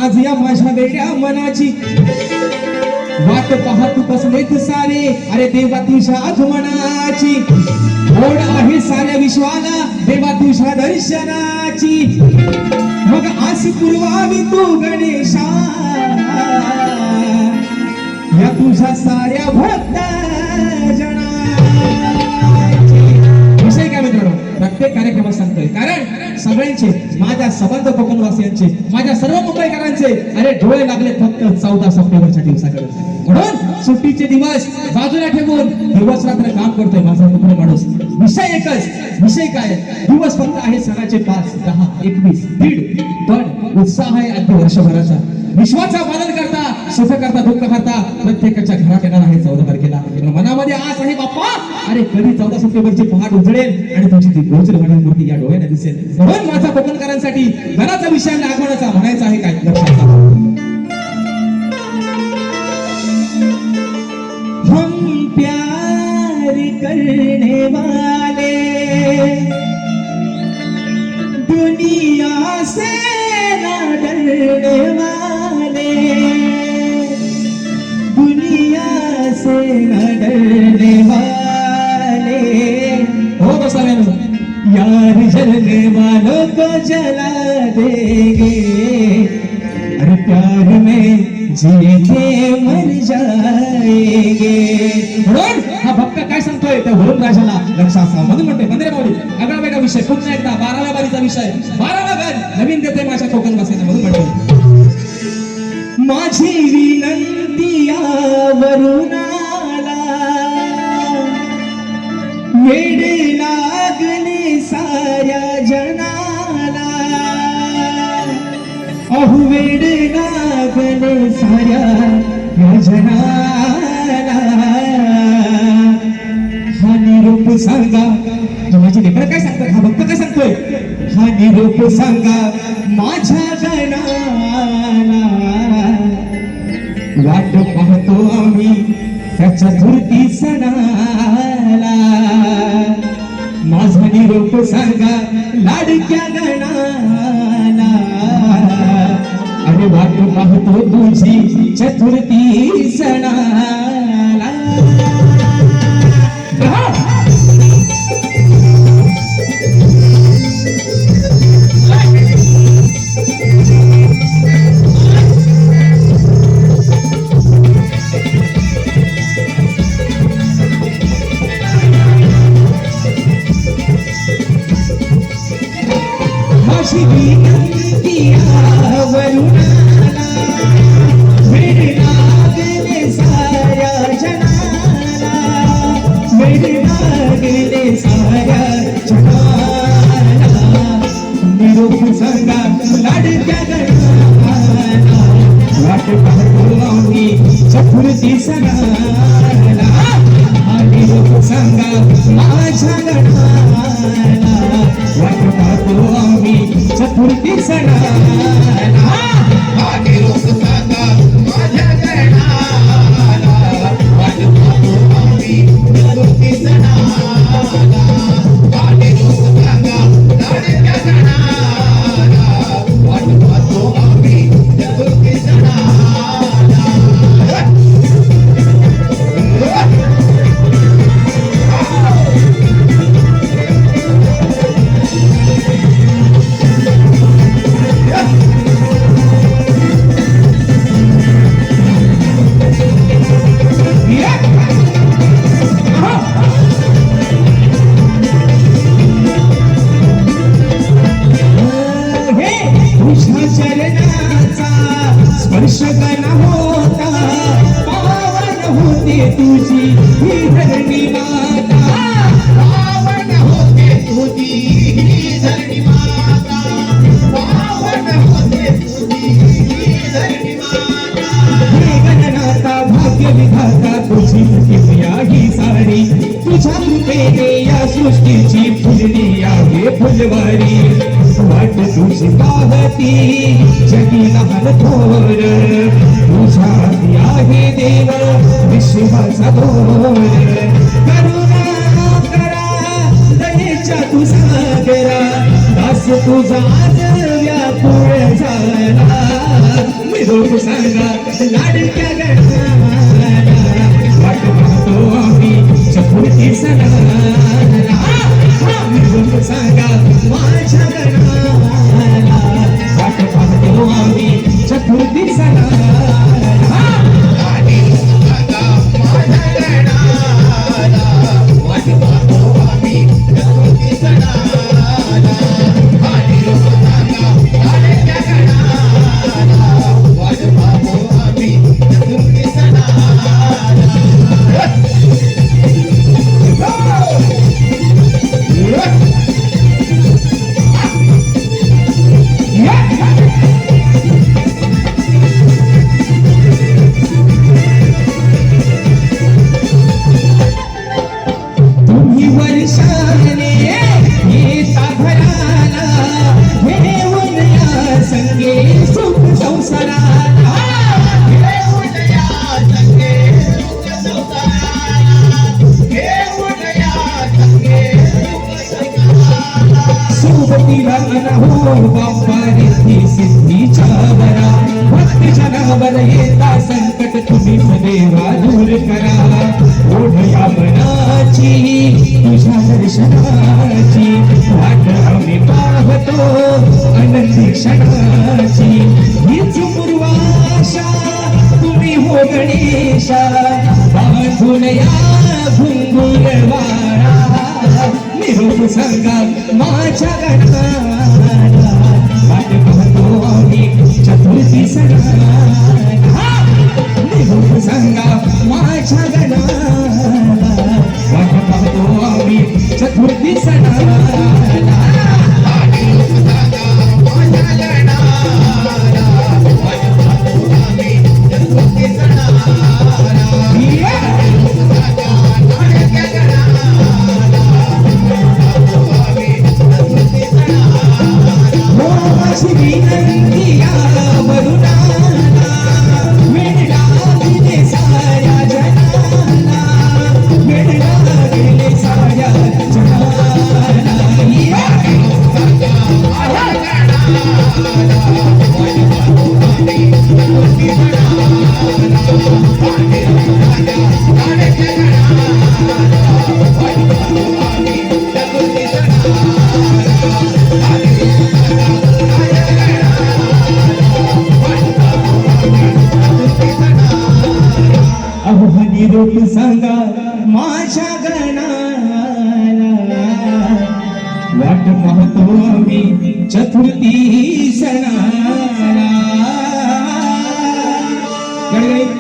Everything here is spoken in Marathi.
आज या माझ्या वेड्या मनाची वाट पाहत बसलेत सारे, अरे देवा तुझ्या आगमनाची ओढ आहे साऱ्या विश्वाला, देवा तुझ्या दर्शनाची. मग आस पुरवावी तू गणेशा या तुझ्या साऱ्या भक्त जनाची. विषय काय मित्रांनो, प्रत्येक कार्यक्रमात सांगतोय, कारण सगळ्यांचे, माझ्या संबंध कोकणवासियांचे, माझ्या सर्व मुंबईकरांचे अरे डोळे लागले फक्त 14 सप्टेंबरच्या दिवसाकडे. म्हणून सुट्टीचे दिवस बाजूला ठेवून दिवस रात्र काम करतोय माझा मित्र माणूस. विषय एकच, विषय काय, दिवस फक्त आहे सणाचे 5, 10, 21, 1.5, पण उत्साह आहे अगदी वर्षभराचा. विश्वाचा पालन करता, सुख करता, दुःख करता प्रत्येकाच्या घरात येणार आहे 14 तारखेला. मनामध्ये आस आहे बाप्पा, अरे कधी 14 सप्टेंबरची पहाट उजळेल आणि तुमची ती गोचरवाणी मूर्ती या डोळ्याने दिसेल. म्हणून माझा कोकणकरांसाठी घराचा विषय आणि आगमनाचा म्हणायचा आहे काय, लक्षात घ्या. हम प्यार करने वाले दुनिया से ना डरने वाले, दुनिया से न डरने वाले. हो तो सगळ्यांना यार जलने वालों को जला देंगे, अरे प्यार में जी के मर जाएंगे. म्हणून हा भक्त काय सांगतोय त्या वरुण राजाला लक्षात असा. म्हणून म्हणते मंदिर माऊली आगळा वेगळा विषय, पुन्हा एकदा 12व्या बारीचा विषय, 12वा घर नवीन देते माझ्या कोकण वासियांना. म्हणून म्हणतो माझी विनंती या वरुणाला, वेड लागले साऱ्या जनाला, अहो वेड लागले साऱ्या या जनाला. हा निरोप सांगा, माझी लेकरं काय सांगतात, हा भक्त काय सांगतोय, हा निरोप सांगा माझ्या गणाला, वाट पाहतो आम्ही त्या चतुर्थी सणाला. माझा निरोप सांगा लाडक्या गणाला, अरे वाट पाहतो तुझी चतुर्थी सणाला. माझी विनंती या वरुणाला, वेड लागले साऱ्या जनाला, वेड लागले साऱ्या जनाला. निरोप सांगा लाडक्या गणाला, वाट पाहतो आम्ही चतुर्थी सणाला. हा निरोप सांगा माझ्या गणाला, वाट पाहतो आम्ही चतुर्थी सणाला. हा निरोप सांगा माझ्या गणाला, वाट पाहतो आम्ही चतुर्थी सणाला. हा निरोप सांगा लाडक्या गणाला, वाट पाहतो आम्ही चतुर्थी सणाला. स्पर्श गण होता, पावन होते तुझी ही धरणी माता, पावन होते तुझी ही धरणी माता, पावन होते तुझी ही धरणी माता. हे गणनाथा भाग्य विधाता तुझी किमया ही सारी, तुझ्या कृपेने या सृष्टीची फुलली आहे फुलवारी. वाट तुझी पाहती जगी लहान थोर, तुझ्या आहे देव विश्वाचा थोर. करुणा करा दयेच्या तू सागरा, दास तुझा आज व्याकुळ झाला. निरोप सांगा लाडक्या गणाला वाट पाहतो आम्ही चतुर्थी सणाला निरोप सांगा माझ्या गणाला वाट पाहतो आम्ही चतुर्थी सणाला भक्तीच्या नावावर येता संकट तुम्ही देवा दूर करा ओढया मनाची तुझ्या दर्शनाची वाट आम्ही पाहतो आनंदी क्षणाची हीच पूर्वाशा तुम्ही हो गणेशा बांधून या घुंगुर वाळा निरोप सांगा माझ्या गणाला वाट पाहतो आम्ही चतुर्थी सणाला निरोप सांगा माझ्या गणाला वाट पाहतो आम्ही चतुर्थी सणाला निरोप सांगा माझ्या गणाला वाट पाहतो आम्ही चतुर्थी सणाला